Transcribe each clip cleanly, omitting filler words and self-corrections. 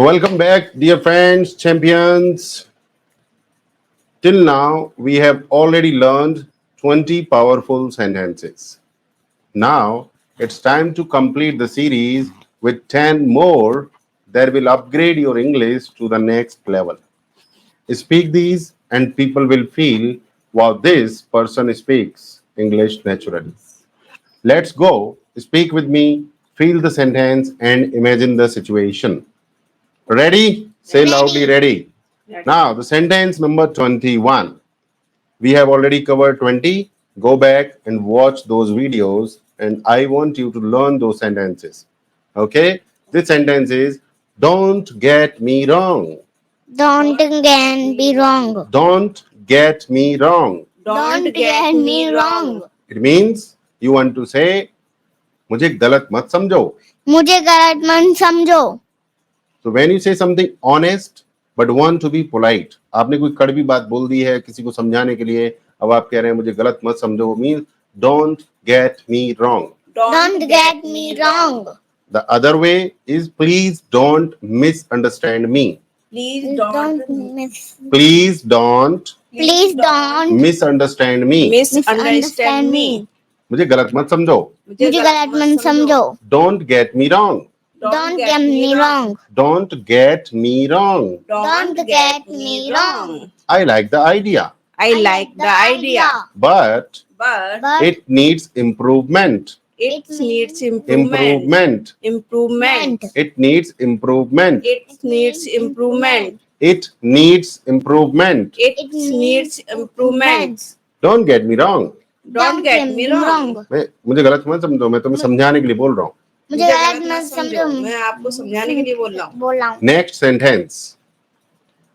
So welcome back, dear friends, champions. Till now, we have already learned 20 powerful sentences. Now, it's time to complete the series with 10 more that will upgrade your English to the next level. Speak these, and people will feel, wow, this person speaks English naturally. Let's go. Speak with me, feel the sentence, and imagine the situation. Ready? Say loudly, ready. Now, the sentence number 21. We have already covered 20. Go back and watch those videos, and I want you to learn those sentences. Okay? This sentence is don't get me wrong. Don't get me wrong. Don't get me wrong. Don't get me wrong. It means you want to say, मुझे गलत मत समझो. मुझे गलत मत समझो. So when you say something honest but want to be polite, आपने कोई कड़वी बात बोल दी है किसी को समझाने के लिए, अब आप कह रहे हैं मुझे गलत मत समझो, means don't get me wrong. Don't get me wrong. The other way is please don't misunderstand me. Please don't Please don't misunderstand me. मुझे गलत मत समझो. मुझे गलत मत समझो. Don't get me wrong. Don't get me wrong. Don't get me wrong. Don't get me wrong. I like the idea, I like the idea, but but it needs improvement. it needs improvement. Improvement. It needs improvement. It needs improvement. It needs improvement. It needs improvement. Don't get me wrong. Don't get me wrong. मुझे गलत मत समझो, मैं तुम्हें समझाने के लिए बोल रहा हूँ. मुझे गलत मत समझो. मैं आपको समझाने के लिए बोल रहा हूँ. बोल रहा हूँ. Next sentence.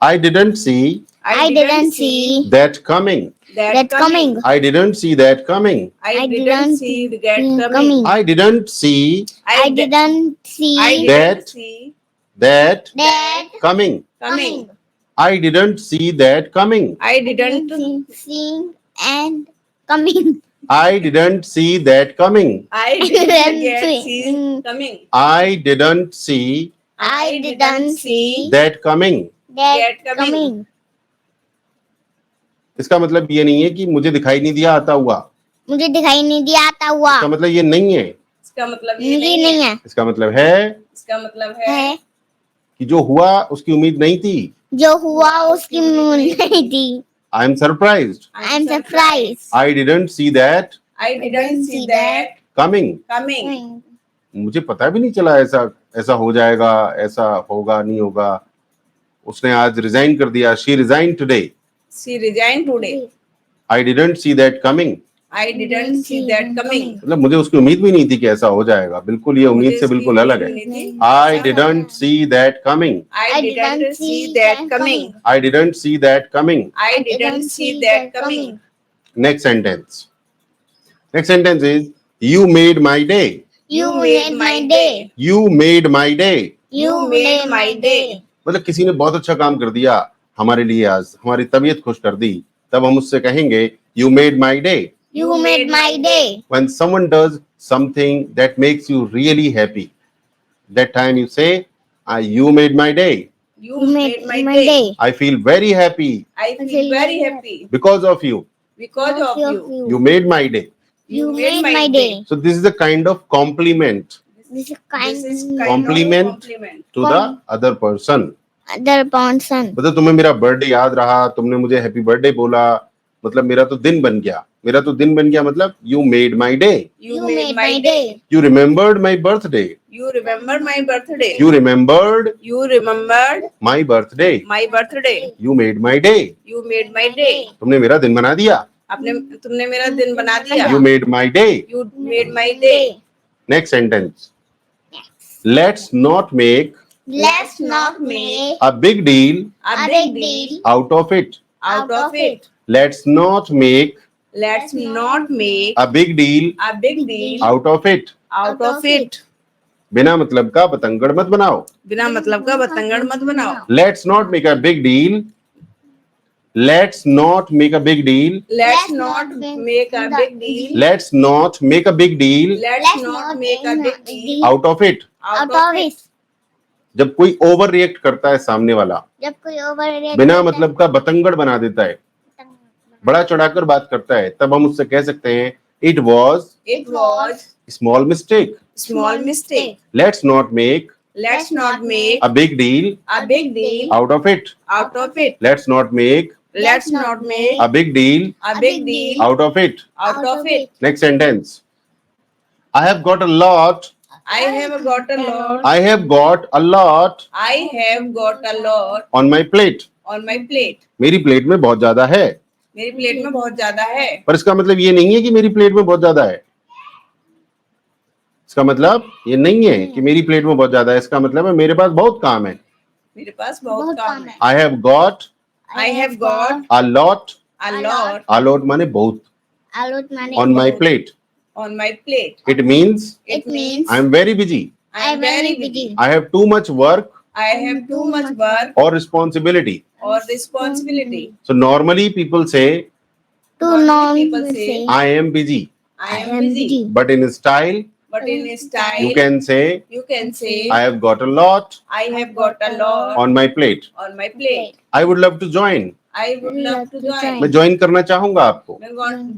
I didn't see I didn't see that coming. that coming. I didn't see that coming. I didn't see that coming. I didn't see I didn't see I didn't That- see that that coming. coming. I didn't see that coming. I didn't seeing and coming. I didn't see that coming. I didn't get see coming. I didn't see I didn't see that coming. that That coming. coming. इसका मतलब ये नहीं है कि मुझे दिखाई नहीं दिया आता हुआ. मुझे दिखाई नहीं दिया आता हुआ. इसका मतलब ये नहीं है. इसका मतलब ये मुझे नहीं है. इसका मतलब है इसका मतलब है है कि जो हुआ उसकी उम्मीद नहीं थी. जो हुआ उसकी उम्मीद नहीं थी. I am surprised. I am surprised. I didn't see that I didn't see that coming. coming. मुझे पता भी नहीं चला ऐसा हो जाएगा, ऐसा होगा नहीं होगा. उसने आज रिजाइन कर दिया. She resigned today. She resigned today. I didn't see that coming. I didn't see that coming. मतलब मुझे उसकी उम्मीद भी नहीं थी कि ऐसा हो जाएगा. बिल्कुल ये उम्मीद से बिल्कुल अलग है. I didn't see that coming. I didn't see that coming. I didn't see that coming. I didn't see that coming. Next sentence. Next sentence is you made my day. You made my day. You made my day. You made my day. मतलब किसी ने बहुत अच्छा काम कर दिया हमारे लिए, आज हमारी तबीयत खुश कर दी, तब हम उससे कहेंगे you made my day. You made my day. When someone does something that makes you really happy, that time you say you made my day. You made my day. I feel very happy I feel very happy because of you. because of you. You made my day. You made my day. So this is a kind of compliment This is This is kind kind Compliment. of compliment to the other person. other person. मतलब तुम्हें मेरा birthday याद रहा, तुमने मुझे happy birthday बोला, मतलब मेरा तो दिन बन गया. मेरा तो दिन बन गया मतलब you made my day. You made my day. You remembered my birthday. You remember my birthday. You remembered You remembered my birthday. my birthday. You made my day. You made my day. तुमने मेरा दिन बना दिया. तुमने मेरा दिन बना दिया. You made my day. You made my day. Next sentence. Let's not make Let's not make a big deal A big deal out of it. out of it. Let's not make Let's not make a big deal a big deal out of it. out of it. बिना मतलब का पतंगड़ मत बनाओ. बिना मतलब का बतंगड़ मत बनाओ. Let's not make a big deal. Let's not make a big deal. Let's not make a big deal. Let's not make a big deal Let's not make a big deal out of it. out of it. जब कोई over react करता है सामने वाला, जब कोई over बिना मतलब का बतंगड़ बना देता है, बड़ा चढ़ाकर बात करता है, तब हम उससे कह सकते हैं it was It was small mistake, small mistake. Let's not make Let's not make a big deal a big deal out of it, out of it. Let's not make Let's not make a big deal a big deal out of it. out of it. Next sentence, I have got a lot, I have got a lot. I have got a lot I have got a lot on my plate. on my plate. मेरी plate में बहुत ज्यादा है, मेरी plate में बहुत ज्यादा है. पर इसका मतलब ये नहीं है कि मेरी प्लेट में बहुत ज्यादा है. इसका मतलब ये नहीं है कि मेरी प्लेट में बहुत ज्यादा है. इसका मतलब है मेरे पास बहुत काम है. मेरे पास बहुत काम है. I have got I have got a lot, a lot a lot माने बहुत, आलूट माने on my plate. on my plate. It means It means I am very busy. I am very busy. I have too much work I have too much work or responsibility. or responsibility. So normally people say to Normally people non say, say I am busy, I am busy. but in style But in style, you can say you can say I have got a lot I have got a lot on my plate. on my plate. I would love to join. I would love to join. मैं join करना चाहूंगा आपको. मैं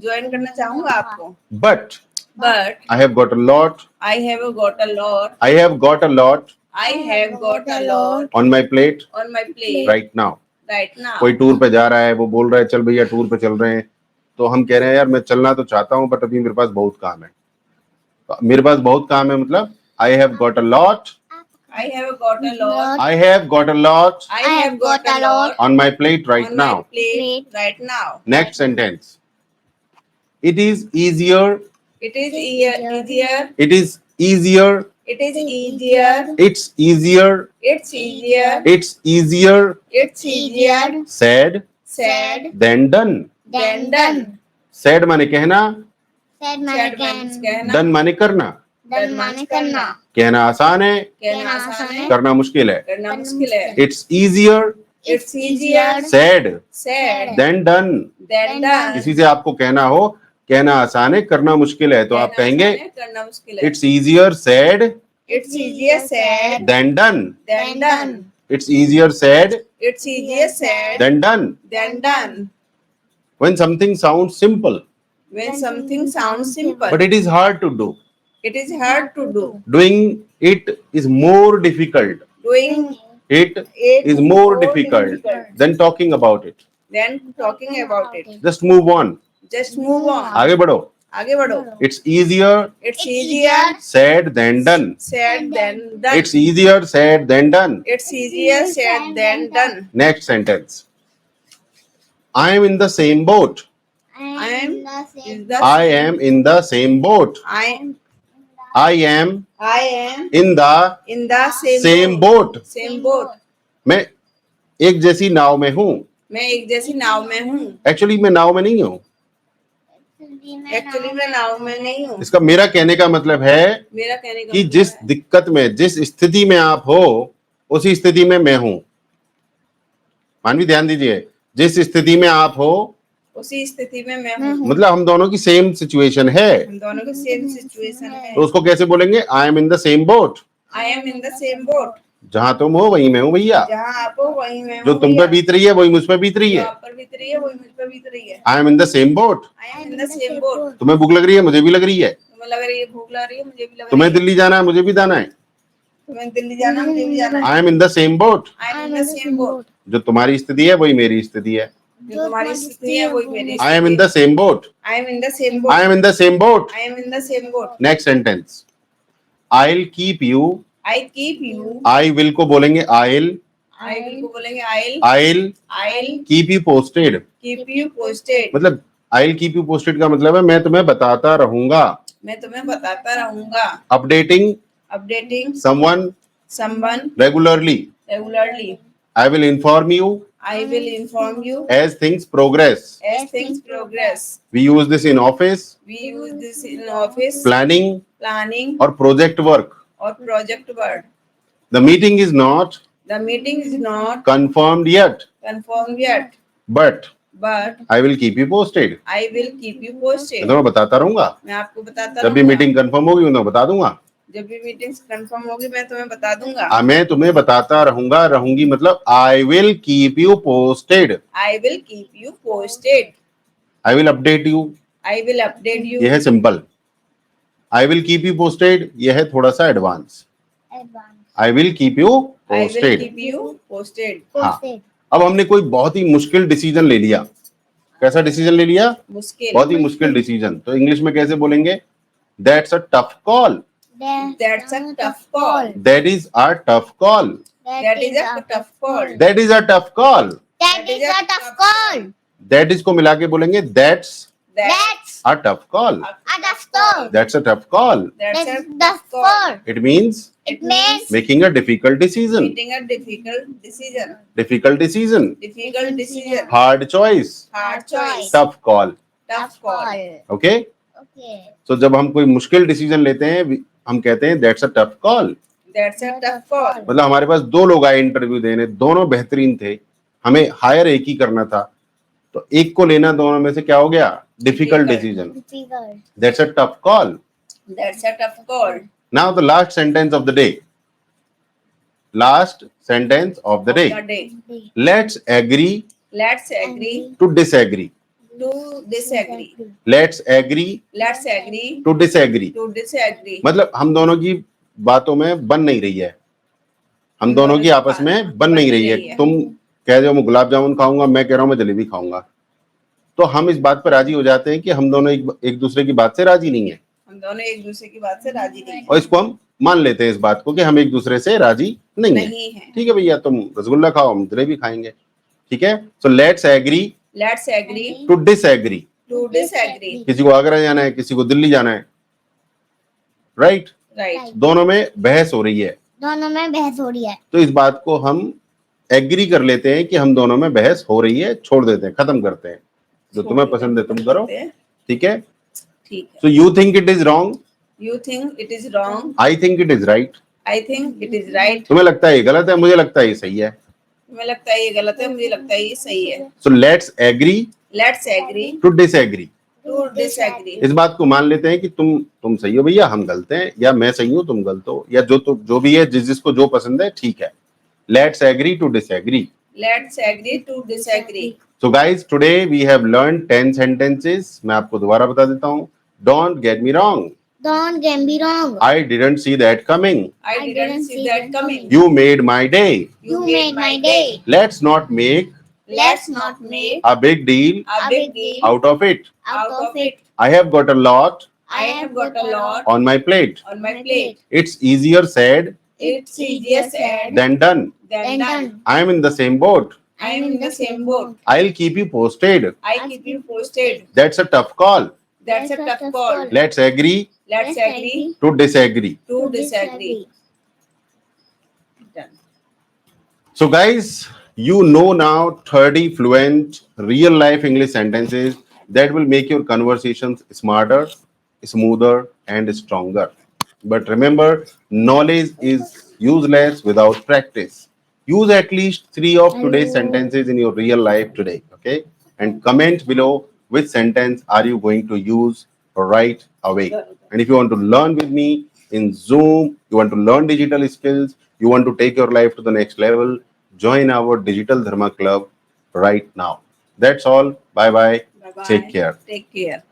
join करना चाहूंगा आपको. But But I have got a lot. I have got a lot. I have got a lot I have got a lot on my plate on my plate right now. right now. कोई tour पे जा रहा है, वो बोल रहा है चल भैया टूर पे चल रहे हैं, तो हम कह रहे हैं यार मैं चलना तो चाहता हूँ बट अभी मेरे पास बहुत काम है. तो मेरे पास बहुत काम है मतलब I have got a lot. I have got a lot. I have got a lot I have got a lot on my plate right on now. my plate right now. Next sentence. It is easier. It is easier. It is easier. It is easier. It's easier. It's easier. It's easier It's easier. said Said than done. than done. Said माने कहना, said माने Said means can कहना. done माने करना. done माने करना कहना आसान है, कहना आसान है. करना मुश्किल है. करना मुश्किल है. It's easier It's easier. said Said than done. than done. किसी से आपको कहना हो, कहना आसान है, करना मुश्किल है, तो आप कहना कहेंगे आसान है, करना मुश्किल है. It's easier said It's easier said than done. than done. It's easier said It's easier said than done. than done. When something sounds simple, When something sounds simple, but it is hard to do. it is hard to do. Doing it is more difficult. Doing It it is more difficult than talking about it. than talking about it. Just move on. Just move on. आगे बढ़ो. आगे बढ़ो. It's easier It's easier said than done. said than done. It's easier said than done. It's easier said than done. Next sentence. I am in the same boat. I am the is the I am in the same boat. I am I am in the in the same boat. Same boat. मैं एक जैसी नाव में हूँ. मैं एक जैसी नाव में हूँ. एक्चुअली मैं नाव में नहीं हूँ. एक्चुअली मैं नाव में नहीं हूँ. इसका मेरा कहने का मतलब है मेरा कहने का कि मतलब जिस है, दिक्कत में, जिस स्थिति में आप हो, उसी स्थिति में मैं हूं. मानवी ध्यान दीजिए, जिस स्थिति में आप हो, उसी स्थिति में मैं हूँ. मतलब हम दोनों की सेम सिचुएशन है, हम दोनों की सेम सिचुएशन है. तो उसको कैसे बोलेंगे? I am in the same boat. I am in the same boat. जहां तुम हो वहीं मैं हूं भैया. जहाँ आप हो वहीं मैं हूँ. जो तुम पे बीत रही है वही मुझ पे बीत रही जो है. आप पर बीत रही है वही मुझ पर बीत रही है. I am in the same boat. I am in the same boat. तुम्हें भूख लग रही है, मुझे भी लग रही है. तुम्हें लग रही है भूख लग रही है, मुझे भी लग रही तुम्हें है. दिल्ली जाना है, मुझे भी जाना है. तुम्हें दिल्ली जाना है, मुझे भी जाना है. I am in the same boat. I am in the same boat. जो तुम्हारी स्थिति है वही मेरी स्थिति है. जो तुम्हारी स्थिति है वही मेरी. I am in the same boat. I am in the same boat. I am in the same boat. I am in the same boat. Next sentence. I'll keep you. I keep you. I will को बोलेंगे I'll. I will को बोलेंगे आई. I'll I keep you posted. Keep you posted. मतलब I'll keep you posted का मतलब है मैं तुम्हें बताता रहूंगा. मैं तुम्हें बताता रहूंगा. Updating updating someone someone regularly. Regularly. I will inform you I will inform you as things progress. As things progress. We use this in office, we use this in office. planning planning or project work. और project work. The meeting is not the meeting is not confirmed yet, confirmed yet. but but I will keep you posted. I will keep you मैं posted. तुम्हें बताता रहूंगा. मैं आपको बताता जब भी रहूंगा. मीटिंग कंफर्म होगी मैं तुम्हें बता दूंगा. जब भी मीटिंग्स कंफर्म होगी मैं तुम्हें बता दूंगा. मैं तुम्हें बताता रहूंगा, रहूंगी मतलब आई will keep you posted, I will keep you posted. I will update you, I will update you. ये है simple. I will keep you posted, ये है थोड़ा सा advance. Advance. I will keep you I will posted. keep you posted. हाँ. Posted. अब हमने कोई बहुत ही मुश्किल डिसीजन ले लिया. कैसा डिसीजन ले लिया? मुश्किल. बहुत ही मुश्किल डिसीजन. तो इंग्लिश में कैसे बोलेंगे? That's a tough call. That's a tough call. That is a tough call. That is a tough call. That is a tough call. That is a tough call. That is को मिला के बोलेंगे that's That's a tough call. a tough call. That's a tough call. That's a That's tough tough call. call. It means It means making a difficult decision. Making a difficult decision. Difficult decision. Difficult decision. Hard choice. Hard choice. Tough call. Tough call. Okay? Okay. So जब हम कोई मुश्किल decision लेते हैं हम कहते हैं that's a tough call. That's a tough call. मतलब हमारे पास दो लोग आए इंटरव्यू देने, दोनों बेहतरीन थे, हमें हायर एक ही करना था, तो एक को लेना दोनों में से क्या हो गया? Difficult decision. Difficult. That's a tough call. That's a tough call. Now the last sentence of the day. Last sentence of the day. The day. Let's agree Let's agree to disagree. to disagree. Let's agree Let's agree to disagree. to disagree. मतलब हम दोनों की बातों में बन नहीं रही है, हम दोनों की आपस में बन नहीं रही है. तुम कह रहे हो मैं गुलाब जामुन खाऊंगा, मैं कह रहा हूँ मैं जलेबी खाऊंगा, तो हम इस बात पर राजी हो जाते हैं कि हम दोनों एक दूसरे की बात से राजी नहीं है, हम दोनों एक दूसरे की बात से राजी नहीं और इसको हम मान लेते हैं इस बात को कि हम एक दूसरे से राजी नहीं है. नहीं है. ठीक है भैया, तुम रसगुल्ला खाओ, हम जलेबी खाएंगे. ठीक है. So let's agree Let's agree to disagree. to disagree. किसी को आगरा जाना है, किसी को दिल्ली जाना है, राइट? Right. दोनों में बहस हो रही है, दोनों में बहस हो रही है. तो इस बात को हम एग्री कर लेते हैं कि हम दोनों में बहस हो रही है, छोड़ देते हैं, खत्म करते हैं. जो तुम्हें पसंद है तुम करो. ठीक है. ठीक है. So you think it is wrong, You think it is wrong. I think it is right. I think it is right. तुम्हें लगता है ये गलत है, मुझे लगता है ये सही है. मुझे लगता है ये गलत है, मुझे लगता है ये सही है. So let's agree Let's agree to disagree. to disagree. इस बात को मान लेते हैं कि तुम सही हो भैया, हम गलत हैं, या मैं सही हूँ तुम गलत हो, या जो भी है, जिसको जो पसंद है, ठीक है. Let's agree to disagree. Let's agree to disagree. So guys, today we have learned 10 sentences. मैं आपको दोबारा बता देता हूँ. Don't get me wrong. Don't get me wrong. I didn't see that coming. I didn't see that coming. You made my day. You made my day. Let's not make Let's not make a big deal a big deal out of it. out of it. I have got a lot I have got a lot on my plate. on my plate. It's easier said It's easier said than done. than done. I am in the same boat. I am in the same boat. I'll keep you posted. I keep you posted. That's a tough call. That's a tough call. Let's agree Let's agree to disagree. to disagree. Done. So guys, you know now 30 fluent real life English sentences that will make your conversations smarter, smoother and stronger. But remember, knowledge is useless without practice. Use at least 3 of today's sentences in your real life today, okay? And comment below which sentence are you going to use right away. And if you want to learn with me in Zoom, you want to learn digital skills, you want to take your life to the next level, join our Digital Dharma Club right now. That's all. Bye bye. Bye bye. Take care. Take care.